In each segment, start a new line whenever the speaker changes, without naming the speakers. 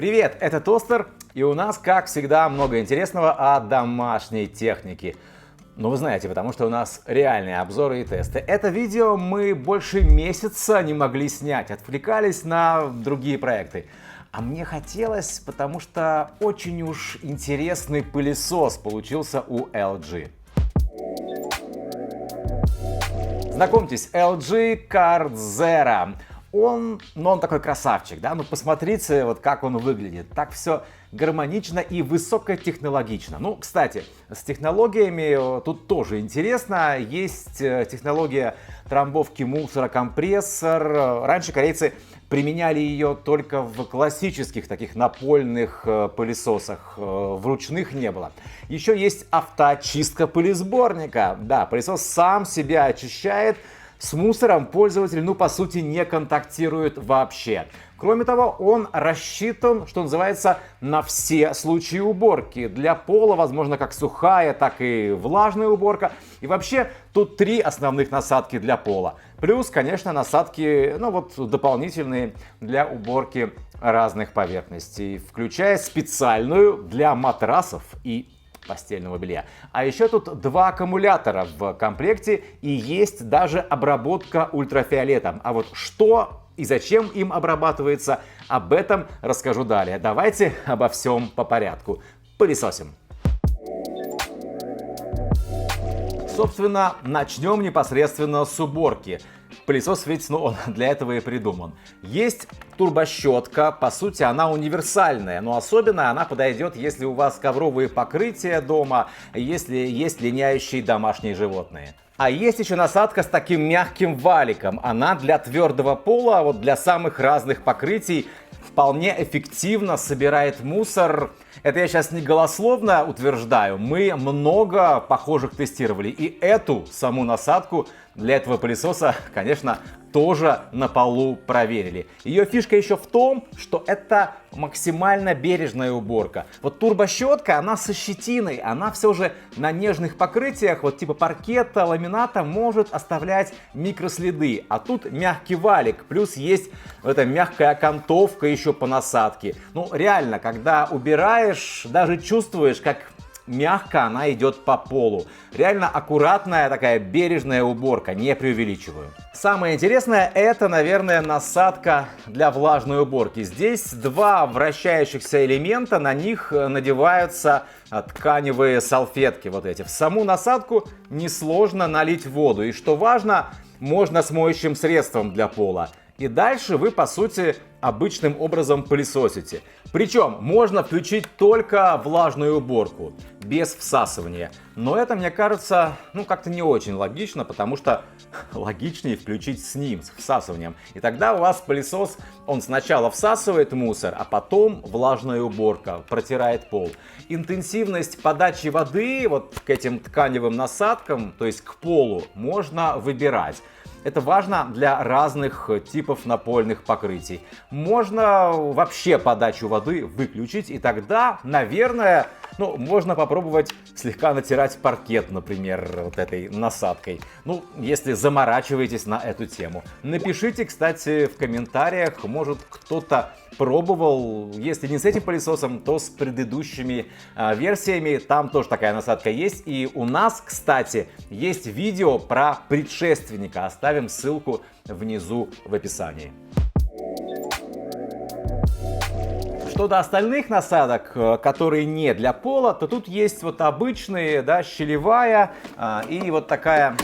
Привет, это Тостер, и у нас, как всегда, много интересного о домашней технике. Ну, вы знаете, потому что у нас реальные обзоры и тесты. Это видео мы больше месяца не могли снять, отвлекались на другие проекты. А мне хотелось, потому что очень уж интересный пылесос получился у LG. Знакомьтесь, LG Kartzera. Он такой красавчик, да, ну посмотрите, вот как он выглядит, так все гармонично и высокотехнологично. Ну, кстати, с технологиями тут тоже интересно, есть технология трамбовки мусора, компрессор. Раньше корейцы применяли ее только в классических таких напольных пылесосах, в ручных не было. Еще есть автоочистка пылесборника, да, пылесос сам себя очищает. С мусором пользователь, по сути, не контактирует вообще. Кроме того, он рассчитан, что называется, на все случаи уборки. Для пола, возможно, как сухая, так и влажная уборка. И вообще, тут 3 основных насадки для пола. Плюс, конечно, насадки, дополнительные для уборки разных поверхностей, включая специальную для матрасов и постельного белья. А еще тут 2 аккумулятора в комплекте и есть даже обработка ультрафиолетом. А вот что и зачем им обрабатывается, об этом расскажу далее. Давайте обо всем по порядку. Пылесосим. Собственно, начнем непосредственно с уборки. Пылесос ведь, он для этого и придуман. Есть турбощетка, по сути она универсальная, но особенно она подойдет, если у вас ковровые покрытия дома, если есть линяющие домашние животные. А есть еще насадка с таким мягким валиком. Она для твердого пола, а вот для самых разных покрытий вполне эффективно собирает мусор. Это я сейчас не голословно утверждаю. Мы много похожих тестировали. И эту саму насадку для этого пылесоса, конечно, тоже на полу проверили. Ее фишка еще в том, что это максимально бережная уборка. Вот турбощетка, она со щетиной, она все же на нежных покрытиях, вот типа паркета, ламината, может оставлять микроследы. А тут мягкий валик, плюс есть эта мягкая окантовка еще по насадке. Реально, когда убираешь, даже чувствуешь, как мягко она идет по полу. Реально аккуратная такая бережная уборка, не преувеличиваю. Самое интересное, это, наверное, насадка для влажной уборки. Здесь 2 вращающихся элемента, на них надеваются тканевые салфетки вот эти. В саму насадку несложно налить воду. И что важно, можно с моющим средством для пола. И дальше вы, по сути, обычным образом пылесосите. Причем можно включить только влажную уборку, без всасывания. Но это, мне кажется, как-то не очень логично, потому что логичнее включить с ним, с всасыванием. И тогда у вас пылесос, он сначала всасывает мусор, а потом влажная уборка, протирает пол. Интенсивность подачи воды вот к этим тканевым насадкам, то есть к полу, можно выбирать. Это важно для разных типов напольных покрытий. Можно вообще подачу воды выключить, и тогда, наверное, можно попробовать слегка натирать паркет, например, вот этой насадкой. Если заморачиваетесь на эту тему. Напишите, кстати, в комментариях, может кто-то пробовал, если не с этим пылесосом, то с предыдущими версиями. Там тоже такая насадка есть. И у нас, кстати, есть видео про предшественника. Оставим ссылку внизу в описании. Что до остальных насадок, которые не для пола, то тут есть вот обычные, щелевая и вот такая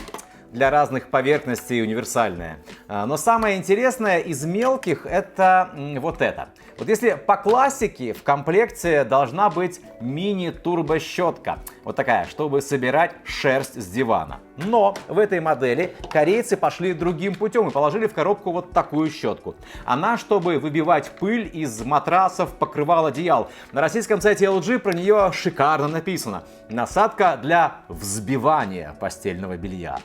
для разных поверхностей универсальная. Но самое интересное из мелких это вот это. Вот если по классике в комплекте должна быть мини-турбощетка. Вот такая, чтобы собирать шерсть с дивана. Но в этой модели корейцы пошли другим путем и положили в коробку вот такую щетку. Она, чтобы выбивать пыль из матрасов, покрывал, одеял. На российском сайте LG про нее шикарно написано. Насадка для взбивания постельного белья.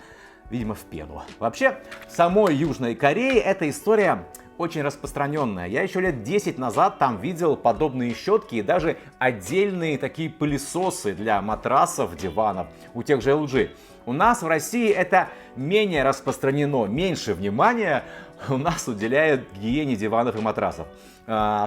Видимо, в пену. Вообще, в самой Южной Корее эта история очень распространенная. Я еще лет 10 назад там видел подобные щетки и даже отдельные такие пылесосы для матрасов, диванов у тех же LG. У нас в России это менее распространено, меньше внимания. у нас уделяют гигиене диванов и матрасов.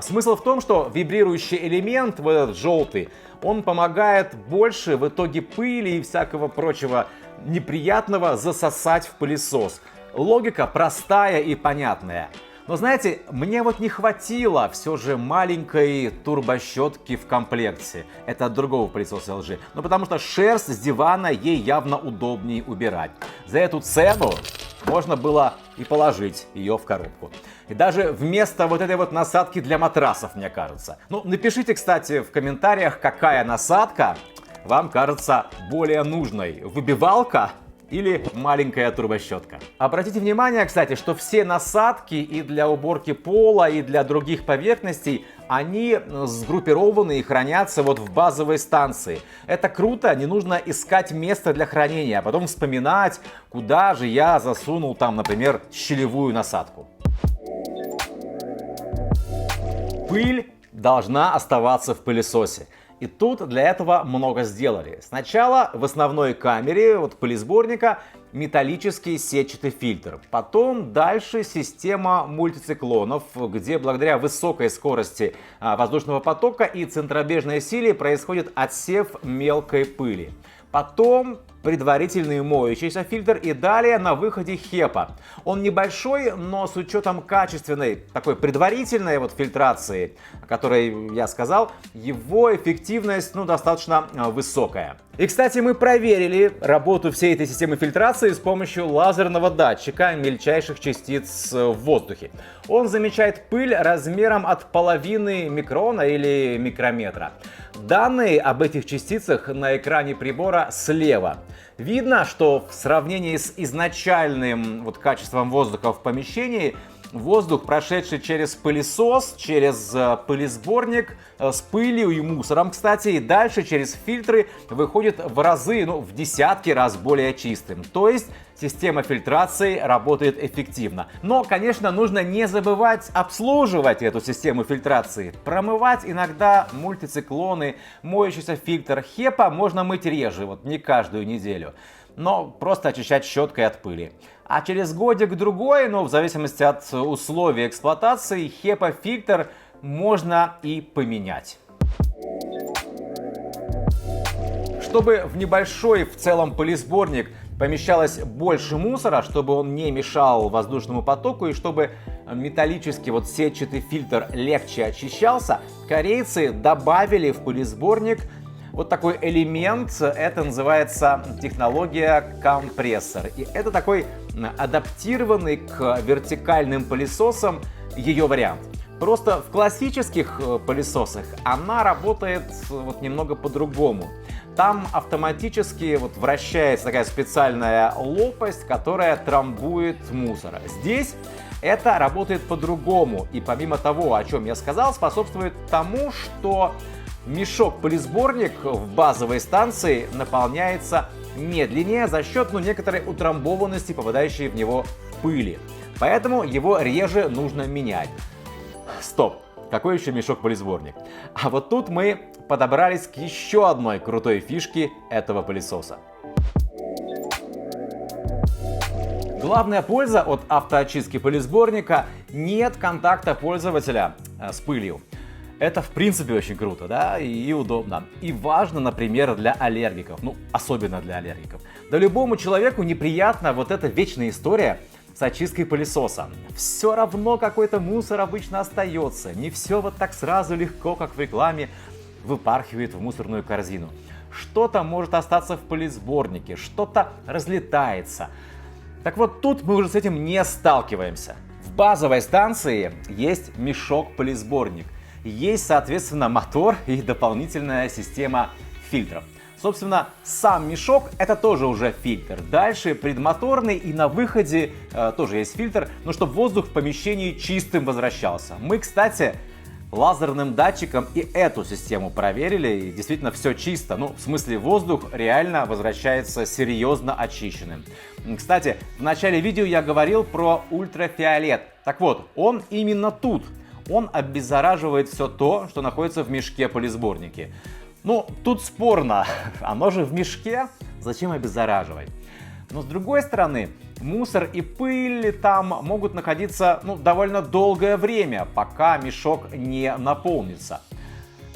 Смысл в том, что вибрирующий элемент, вот этот желтый, он помогает больше в итоге пыли и всякого прочего неприятного засосать в пылесос. Логика простая и понятная. Но знаете, мне вот не хватило все же маленькой турбощетки в комплекте. Это от другого пылесоса LG. Ну потому что шерсть с дивана ей явно удобнее убирать. За эту цену можно было и положить ее в коробку. И даже вместо вот этой вот насадки для матрасов, мне кажется. Ну, напишите, кстати, в комментариях, какая насадка вам кажется более нужной. Выбивалка или маленькая турбощетка. Обратите внимание, кстати, что все насадки и для уборки пола, и для других поверхностей, они сгруппированы и хранятся вот в базовой станции. Это круто, не нужно искать место для хранения, а потом вспоминать, куда же я засунул там, например, щелевую насадку. Пыль должна оставаться в пылесосе. И тут для этого много сделали. Сначала в основной камере вот пылесборника металлический сетчатый фильтр. Потом дальше система мультициклонов, где благодаря высокой скорости воздушного потока и центробежной силе происходит отсев мелкой пыли. Потом предварительный моющийся фильтр и далее на выходе HEPA. Он небольшой, но с учетом качественной такой предварительной вот фильтрации, о которой я сказал, его эффективность достаточно высокая. И, кстати, мы проверили работу всей этой системы фильтрации с помощью лазерного датчика мельчайших частиц в воздухе. Он замечает пыль размером от половины микрона или микрометра. Данные об этих частицах на экране прибора слева. Видно, что в сравнении с изначальным качеством воздуха в помещении, воздух, прошедший через пылесос, через пылесборник, с пылью и мусором, кстати, и дальше через фильтры выходит в разы, в десятки раз более чистым. То есть система фильтрации работает эффективно. Но, конечно, нужно не забывать обслуживать эту систему фильтрации. Промывать иногда мультициклоны, моющийся фильтр HEPA можно мыть реже, не каждую неделю. Но просто очищать щеткой от пыли. А через годик-другой, в зависимости от условий эксплуатации, HEPA-фильтр можно и поменять. Чтобы в небольшой в целом пылесборник помещалось больше мусора, чтобы он не мешал воздушному потоку и чтобы металлический сетчатый фильтр легче очищался, корейцы добавили в пылесборник такой элемент, это называется технология компрессор. И это такой адаптированный к вертикальным пылесосам ее вариант. Просто в классических пылесосах она работает немного по-другому. Там автоматически вращается такая специальная лопасть, которая трамбует мусор. Здесь это работает по-другому. И помимо того, о чем я сказал, способствует тому, что мешок-пылесборник в базовой станции наполняется медленнее за счет некоторой утрамбованности, попадающей в него пыли. Поэтому его реже нужно менять. Стоп! Какой еще мешок-пылесборник? А вот тут мы подобрались к еще одной крутой фишке этого пылесоса. Главная польза от автоочистки пылесборника – нет контакта пользователя с пылью. Это в принципе очень круто, да, и удобно. И важно, например, для аллергиков, особенно для аллергиков. Да любому человеку неприятна эта вечная история с очисткой пылесоса. Все равно какой-то мусор обычно остается. Не все так сразу легко, как в рекламе, выпархивает в мусорную корзину. Что-то может остаться в пылесборнике, что-то разлетается. Так вот, тут мы уже с этим не сталкиваемся. В базовой станции есть мешок-пылесборник. Есть, соответственно, мотор и дополнительная система фильтров. Собственно, сам мешок — это тоже уже фильтр. Дальше предмоторный и на выходе тоже есть фильтр, чтобы воздух в помещении чистым возвращался. Мы, кстати, лазерным датчиком и эту систему проверили, и действительно все чисто. В смысле, воздух реально возвращается серьезно очищенным. Кстати, в начале видео я говорил про ультрафиолет. Так вот, он именно тут. Он обеззараживает все то, что находится в мешке-пылесборнике. Тут спорно, оно же в мешке, зачем обеззараживать? Но с другой стороны, мусор и пыль там могут находиться довольно долгое время, пока мешок не наполнится.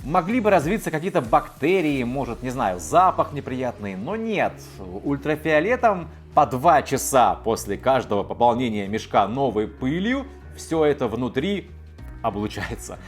Могли бы развиться какие-то бактерии, может, не знаю, запах неприятный, но нет. Ультрафиолетом по 2 часа после каждого пополнения мешка новой пылью все это внутри облучается.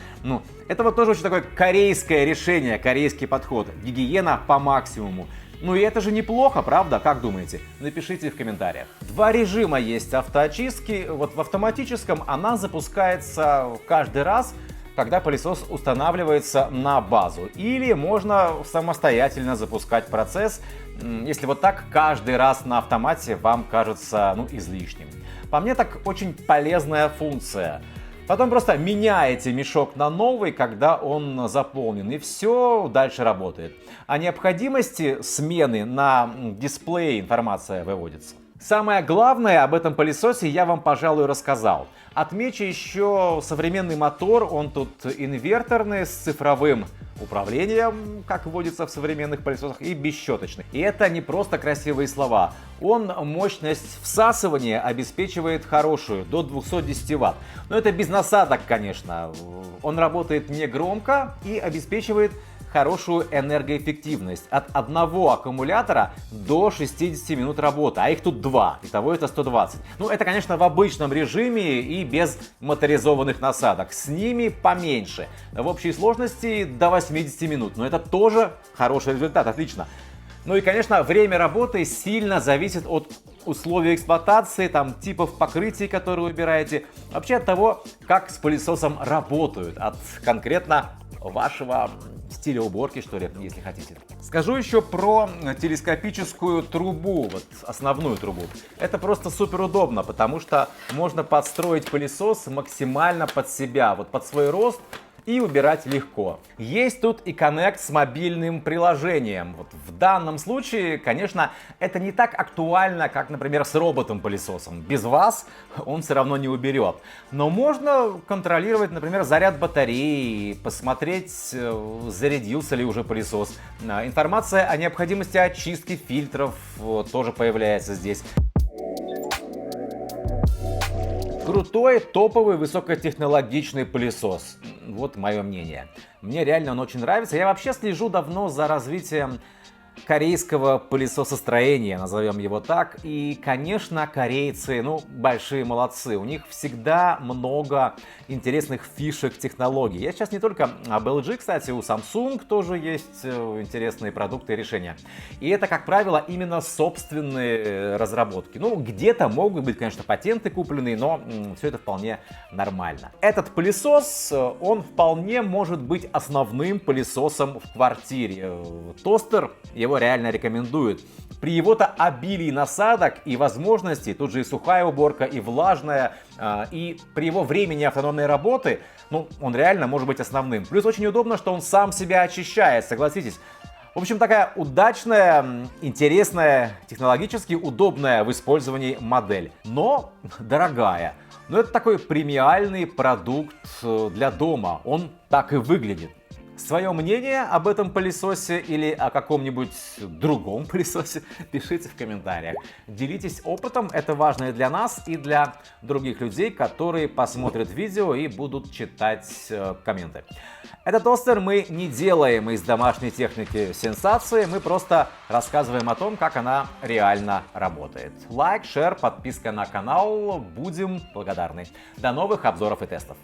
Это вот тоже очень такое корейское решение, корейский подход. Гигиена по максимуму. И это же неплохо, правда? Как думаете? Напишите в комментариях. 2 режима есть автоочистки. Вот в автоматическом она запускается каждый раз, когда пылесос устанавливается на базу. Или можно самостоятельно запускать процесс, если вот так каждый раз на автомате вам кажется излишним. По мне, так очень полезная функция. Потом просто меняете мешок на новый, когда он заполнен, и все дальше работает. О необходимости смены на дисплее информация выводится. Самое главное об этом пылесосе я вам, пожалуй, рассказал. Отмечу еще современный мотор, он тут инверторный, с цифровым управлением, как вводится в современных пылесосах, и бесщеточный. И это не просто красивые слова. Он мощность всасывания обеспечивает хорошую, до 210 Вт. Но это без насадок, конечно. Он работает не громко и обеспечивает хорошую энергоэффективность. От одного аккумулятора до 60 минут работы, а их тут 2, итого это 120. Это, конечно, в обычном режиме и без моторизованных насадок. С ними поменьше. В общей сложности до 80 минут, но это тоже хороший результат, отлично. И, конечно, время работы сильно зависит от условий эксплуатации, типов покрытий, которые выбираете, вообще от того, как с пылесосом работают, от конкретно вашего стиля уборки, что ли, если хотите. Скажу еще про телескопическую трубу, основную трубу. Это просто супер удобно, потому что можно подстроить пылесос максимально под себя, под свой рост, и убирать легко. Есть тут и коннект с мобильным приложением. В данном случае, конечно, это не так актуально, как, например, с роботом-пылесосом. Без вас он все равно не уберет. Но можно контролировать, например, заряд батареи, посмотреть, зарядился ли уже пылесос. Информация о необходимости очистки фильтров тоже появляется здесь. Крутой, топовый, высокотехнологичный пылесос. Вот мое мнение. Мне реально он очень нравится. Я вообще слежу давно за развитием корейского пылесосостроения, назовем его так. И, конечно, корейцы, большие молодцы. У них всегда много интересных фишек, технологий. Я сейчас не только об LG, кстати, у Samsung тоже есть интересные продукты и решения. И это, как правило, именно собственные разработки. Где-то могут быть, конечно, патенты купленные, но все это вполне нормально. Этот пылесос, он вполне может быть основным пылесосом в квартире. Тостер его реально рекомендуют. При его-то обилии насадок и возможностей, тут же и сухая уборка, и влажная, и при его времени автономной работы, он реально может быть основным. Плюс очень удобно, что он сам себя очищает, согласитесь. В общем, такая удачная, интересная, технологически удобная в использовании модель, но дорогая. Это такой премиальный продукт для дома, он так и выглядит. Свое мнение об этом пылесосе или о каком-нибудь другом пылесосе пишите в комментариях. Делитесь опытом, это важно и для нас, и для других людей, которые посмотрят видео и будут читать комменты. Этот тостер мы не делаем из домашней техники сенсации, мы просто рассказываем о том, как она реально работает. Лайк, шер, подписка на канал, будем благодарны. До новых обзоров и тестов.